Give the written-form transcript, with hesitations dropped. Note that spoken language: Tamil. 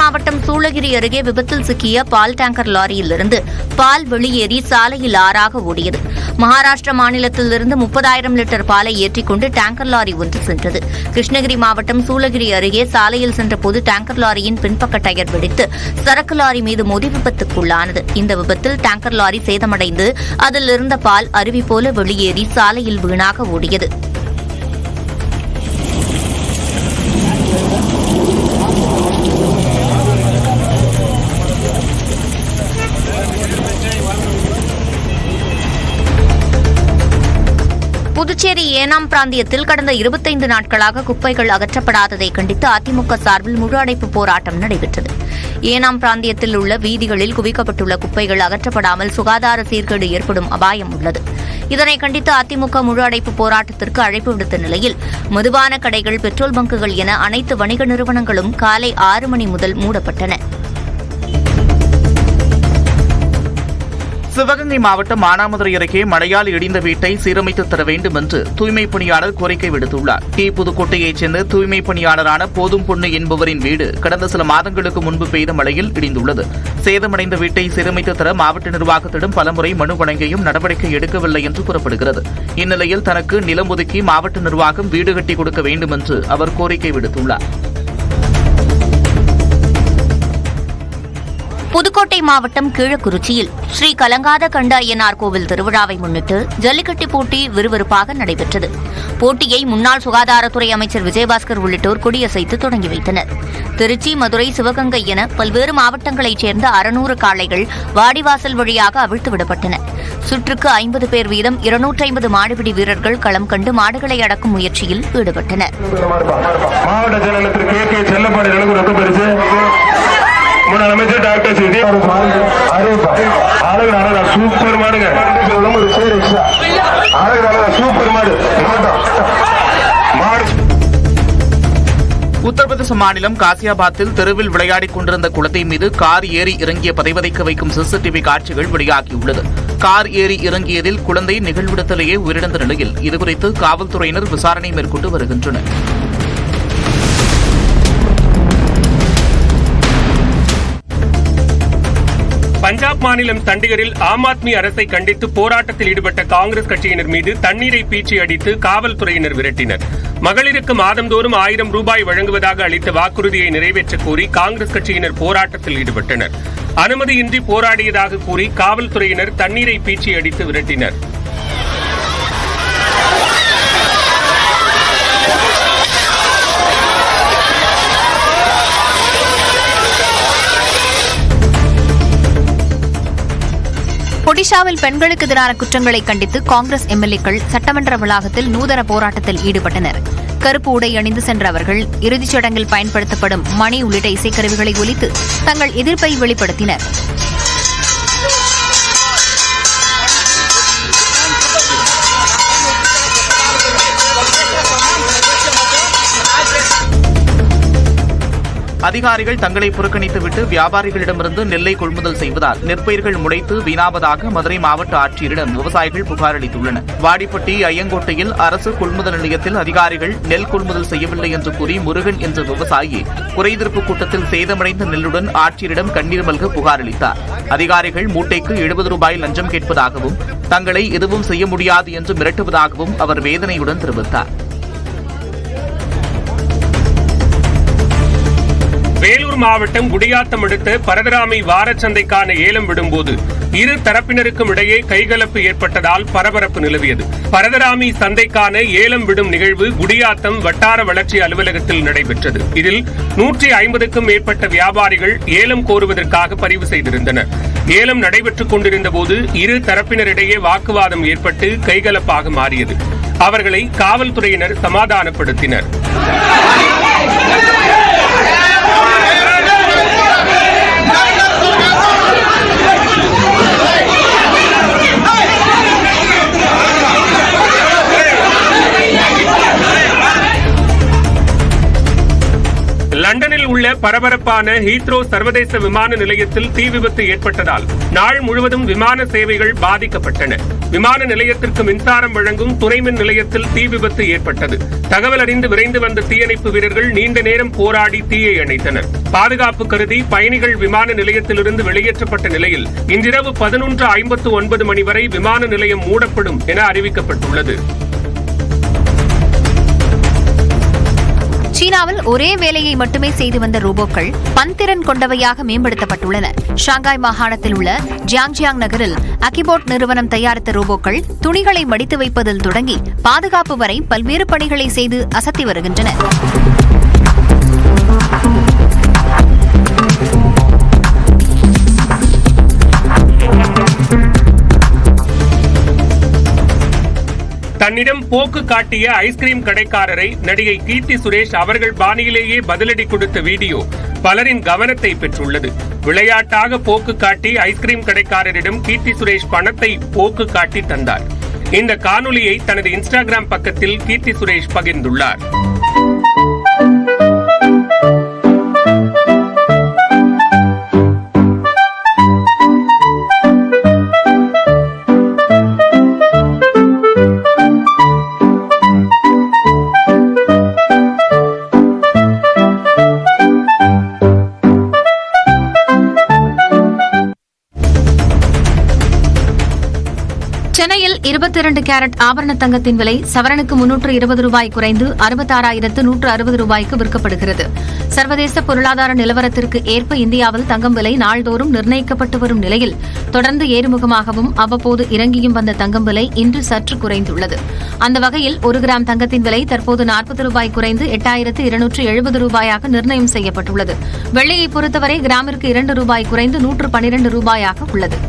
மாவட்டம் சூளகிரி அருகே விபத்தில் சிக்கிய பால் டேங்கர் லாரியிலிருந்து பால் வெளியேறி சாலையில் ஆறாக ஓடியது. மகாராஷ்டிரா மாநிலத்திலிருந்து 30,000 லிட்டர் பாலை ஏற்றிக்கொண்டு டேங்கர் லாரி ஒன்று சென்றது. கிருஷ்ணகிரி மாவட்டம் சூளகிரி அருகே சாலையில் சென்றபோது டேங்கர் லாரியின் பின்பக்க டயர் வெடித்து சரக்கு லாரி மீது மோதி விபத்துக்குள்ளானது. இந்த விபத்தில் டேங்கர் லாரி சேதமடைந்து அதில் இருந்த பால் அருவி போல வெளியேறி சாலையில் வீணாக ஓடியது. புதுச்சேரி ஏனாம் பிராந்தியத்தில் கடந்த 25 நாட்களாக குப்பைகள் அகற்றப்படாததை கண்டித்து அதிமுக சார்பில் முழு அடைப்பு போராட்டம் நடைபெற்றது. ஏனாம் பிராந்தியத்தில் உள்ள வீதிகளில் குவிக்கப்பட்டுள்ள குப்பைகள் அகற்றப்படாமல் சுகாதார சீர்கேடு ஏற்படும் அபாயம் உள்ளது. இதனை கண்டித்து அதிமுக முழு அடைப்பு போராட்டத்திற்கு அழைப்பு விடுத்த நிலையில் மதுபான கடைகள், பெட்ரோல் பங்குகள் என அனைத்து வணிக நிறுவனங்களும் காலை 6 மணி முதல் மூடப்பட்டன. சிவகங்கை மாவட்டம் மானாமதுரை அருகே மழையால் இடிந்த வீட்டை சீரமைத்து தர வேண்டும் என்று தூய்மைப் பணியாளர் கோரிக்கை விடுத்துள்ளார். புதுக்கோட்டையைச் சேர்ந்த தூய்மைப் பணியாளரான போதும் பொண்ணு என்பவரின் வீடு கடந்த சில மாதங்களுக்கு முன்பு பெய்த மழையில் இடிந்துள்ளது. சேதமடைந்த வீட்டை சீரமைத்து தர மாவட்ட நிர்வாகத்திடம் பலமுறை மனு வழங்கியும் நடவடிக்கை எடுக்கவில்லை என்று கூறப்படுகிறது. இந்நிலையில் தனக்கு நிலம் ஒதுக்கி மாவட்ட நிர்வாகம் வீடு கட்டி கொடுக்க வேண்டும் என்று அவர் கோரிக்கை விடுத்துள்ளார். புதுக்கோட்டை மாவட்டம் கீழக்குறிச்சியில் ஸ்ரீ கலங்காத கண்ட ஐயனார் கோவில் திருவிழாவை முன்னிட்டு ஜல்லிக்கட்டு போட்டி விறுவிறுப்பாக நடைபெற்றது. போட்டியை முன்னாள் சுகாதாரத்துறை அமைச்சர் விஜயபாஸ்கர் உள்ளிட்டோர் கொடியசைத்து தொடங்கி வைத்தனர். திருச்சி, மதுரை, சிவகங்கை என பல்வேறு மாவட்டங்களைச் சேர்ந்த 600 காளைகள் வாடிவாசல் வழியாக அவிழ்த்து விடப்பட்டன. சுற்றுக்கு 50 பேர் வீதம் 250 மாடுபிடி வீரர்கள் களம் கண்டு மாடுகளை அடக்கும் முயற்சியில் ஈடுபட்டனர். முன்னாள் அமைச்சர் டாக்டர் செய்தி சூப்பர் மாடுங்க, சூப்பர் மாடு. உத்தரப்பிரதேச மாநிலம் காசியாபாத்தில் தெருவில் விளையாடிக் கொண்டிருந்த குழந்தை மீது கார் ஏறி இறங்கிய பதைவதைக்க வைக்கும் சிசிடிவி காட்சிகள் வெளியாகியுள்ளது. கார் ஏறி இறங்கியதில் குழந்தை நிகழ்விடத்திலேயே உயிரிழந்த நிலையில் இதுகுறித்து காவல்துறையினர் விசாரணை மேற்கொண்டு வருகின்றனர். பஞ்சாப் மாநிலம் சண்டிகரில் ஆம் ஆத்மி அரசை கண்டித்து போராட்டத்தில் ஈடுபட்ட காங்கிரஸ் கட்சியினர் மீது தண்ணீரை பீச்சி அடித்து காவல்துறையினர் விரட்டினர். மகளிருக்கு மாதந்தோறும் 1000 ரூபாய் வழங்குவதாக அளித்த வாக்குறுதியை நிறைவேற்றக் கோரி காங்கிரஸ் கட்சியினர் போராட்டத்தில் ஈடுபட்டனர். அனுமதியின்றி போராடியதாக கூறி காவல்துறையினர் தண்ணீரை பீச்சி அடித்து விரட்டினர். ஒடிஷாவில் பெண்களுக்கு எதிரான குற்றங்களை கண்டித்து காங்கிரஸ் எம்எல்ஏக்கள் சட்டமன்ற வளாகத்தில் நூதன போராட்டத்தில் ஈடுபட்டனர். கருப்பு உடை அணிந்து சென்ற அவர்கள் இறுதிச் சடங்கில் பயன்படுத்தப்படும் மணி உள்ளிட்ட இசைக்கருவிகளை ஒலித்து தங்கள் எதிர்ப்பை வெளிப்படுத்தினர். அதிகாரிகள் தங்களை புறக்கணித்துவிட்டு வியாபாரிகளிடமிருந்து நெல்லை கொள்முதல் செய்வதால் நெற்பயிர்கள் முளைத்து வீணாவதாக மதுரை மாவட்ட ஆட்சியரிடம் விவசாயிகள் புகார் அளித்துள்ளனர். வாடிப்பட்டி, ஐயங்கோட்டையில் அரசு கொள்முதல் நிலையத்தில் அதிகாரிகள் நெல் கொள்முதல் செய்யவில்லை என்று கூறி முருகன் என்ற விவசாயி குறைதீர்ப்பு கூட்டத்தில் சேதமடைந்த நெல்லுடன் ஆட்சியரிடம் கண்ணீர் மல்க புகார் அளித்தார். அதிகாரிகள் மூட்டைக்கு 70 ரூபாய் லஞ்சம் கேட்பதாகவும் தங்களை எதுவும் செய்ய முடியாது என்று மிரட்டுவதாகவும் அவர் வேதனையுடன் தெரிவித்தார். வேலூர் மாவட்டம் குடியாத்தம் அடுத்த பரதராமி வாரச்சந்தைக்கான ஏலம் விடும்போது இரு தரப்பினருக்கும் இடையே கைகலப்பு ஏற்பட்டதால் பரபரப்பு நிலவியது. பரதராமி சந்தைக்கான ஏலம் விடும் நிகழ்வு குடியாத்தம் வட்டார வளர்ச்சி அலுவலகத்தில் நடைபெற்றது. இதில் 150க்கும் மேற்பட்ட வியாபாரிகள் ஏலம் கோருவதற்காக பதிவு செய்திருந்தனர். ஏலம் நடைபெற்றுக் கொண்டிருந்த போது இரு தரப்பினரிடையே வாக்குவாதம் ஏற்பட்டு கைகலப்பாக மாறியது. அவர்களை காவல்துறையினர் சமாதானப்படுத்தினர். லண்டனில் உள்ள பரபரப்பான ஹீத்ரோ சர்வதேச விமான நிலையத்தில் தீ விபத்து ஏற்பட்டதால் நாள் முழுவதும் விமான சேவைகள் பாதிக்கப்பட்டன. விமான நிலையத்திற்கு மின்சாரம் வழங்கும் துணைமின் நிலையத்தில் தீ விபத்து ஏற்பட்டது. தகவல் அறிந்து விரைந்து வந்த தீயணைப்பு வீரர்கள் நீண்ட நேரம் போராடி தீயை அணைத்தனர். பாதுகாப்பு கருதி பயணிகள் விமான நிலையத்திலிருந்து வெளியேற்றப்பட்ட நிலையில் இன்றிரவு 11:59 மணி வரை விமான நிலையம் மூடப்படும் என அறிவிக்கப்பட்டுள்ளது. சீனாவில் ஒரே வேலையை மட்டுமே செய்து வந்த ரோபோக்கள் பன்திறன் கொண்டவையாக மேம்படுத்தப்பட்டுள்ளன. ஷாங்காய் மாகாணத்தில் உள்ள ஜியாங்ஜியாங் நகரில் அகிபோட் நிறுவனம் தயாரித்த ரோபோக்கள் துணிகளை மடித்து வைப்பதில் தொடங்கி பாதுகாப்பு வரை பல்வேறு பணிகளை செய்து அசத்தி வருகின்றன. தன்னிடம் போக்கு காட்டிய ஐஸ்கிரீம் கடைக்காரரை நடிகை கீர்த்தி சுரேஷ் அவர்கள் பாணியிலேயே பதிலடி கொடுத்த வீடியோ பலரின் கவனத்தை பெற்றுள்ளது. விளையாட்டாக போக்கு காட்டி ஐஸ்கிரீம் கடைக்காரரிடம் கீர்த்தி சுரேஷ் பணத்தை போக்கு காட்டி தந்தார். இந்த காணொலியை தனது இன்ஸ்டாகிராம் பக்கத்தில் கீர்த்தி சுரேஷ் பகிர்ந்துள்ளார். சென்னையில் 22 கேரட் ஆபரண தங்கத்தின் விலை சவரனுக்கு 320 ரூபாய் குறைந்து 66,160 ரூபாய்க்கு விற்கப்படுகிறது. சர்வதேச பொருளாதார நிலவரத்திற்கு ஏற்ப இந்தியாவில் தங்கம் விலை நாள்தோறும் நிர்ணயிக்கப்பட்டு வரும் நிலையில் தொடர்ந்து ஏறுமுகமாகவும் அவ்வப்போது இறங்கியும் வந்த தங்கம் விலை இன்று சற்று குறைந்துள்ளது. அந்த வகையில் 1 கிராம் தங்கத்தின் விலை தற்போது 40 ரூபாய் குறைந்து 8,270 ரூபாயாக நிர்ணயம் செய்யப்பட்டுள்ளது. வெள்ளியை பொறுத்தவரை கிராமிற்கு 2 ரூபாய் குறைந்து 112 ரூபாயாக உள்ளது.